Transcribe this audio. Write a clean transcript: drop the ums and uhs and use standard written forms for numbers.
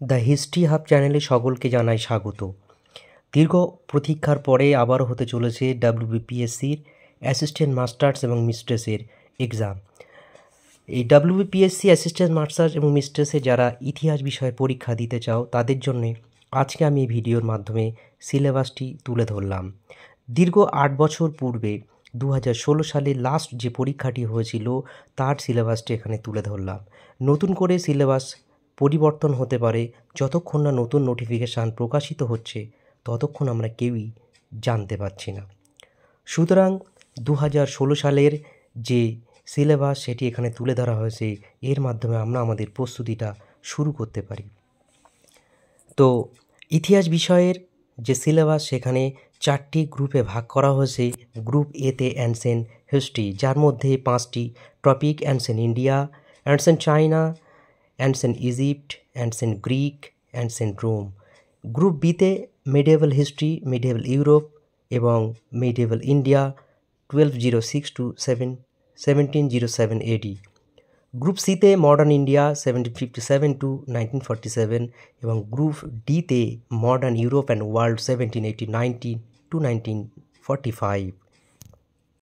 The history hub চ্যানেলে সকলকে জানাই স্বাগত। দীর্ঘ প্রতীক্ষার পরে আবারও হতে চলেছে ডাব্লিউবিপিএসসির অ্যাসিস্ট্যান্ট মাস্টার্স এবং মিস্ট্রেসের এক্সাম। এই ডাব্লিউবিপিএসসি অ্যাসিস্ট্যান্ট মাস্টার্স এবং মিস্ট্রেসে যারা ইতিহাস বিষয়ে পরীক্ষা দিতে চাও তাদের জন্যে আজকে আমি এই ভিডিওর মাধ্যমে সিলেবাসটি তুলে ধরলাম। দীর্ঘ 8 বছর পূর্বে 2016 সালে লাস্ট যে পরীক্ষাটি হয়েছিল তার সিলেবাসটি এখানে তুলে ধরলাম। নতুন করে সিলেবাস পরিবর্তন হতে পারে, যতক্ষণ না নতুন নোটিফিকেশান প্রকাশিত হচ্ছে ততক্ষণ আমরা কেউই জানতে পারছি না। সুতরাং 2016 সালের যে সিলেবাস সেটি এখানে তুলে ধরা হয়েছে, এর মাধ্যমে আমরা আমাদের প্রস্তুতিটা শুরু করতে পারি। তো ইতিহাস বিষয়ের যে সিলেবাস সেখানে 4টি গ্রুপে ভাগ করা হয়েছে। গ্রুপ এতে অ্যানসেন্ট হিস্ট্রি, যার মধ্যে 5টি topic: ancient India, ancient China, ancient Egypt, ancient Greek, ancient Rome. Group বিতে মিডিয়েভাল হিস্ট্রি, মিডিয়েভাল ইউরোপ এবং medieval India 1206 to 1707 AD। Group সিতে মডার্ন ইন্ডিয়া 1757 to 1947 এবং গ্রুপ ডিতে modern Europe and world 1789 to 1945।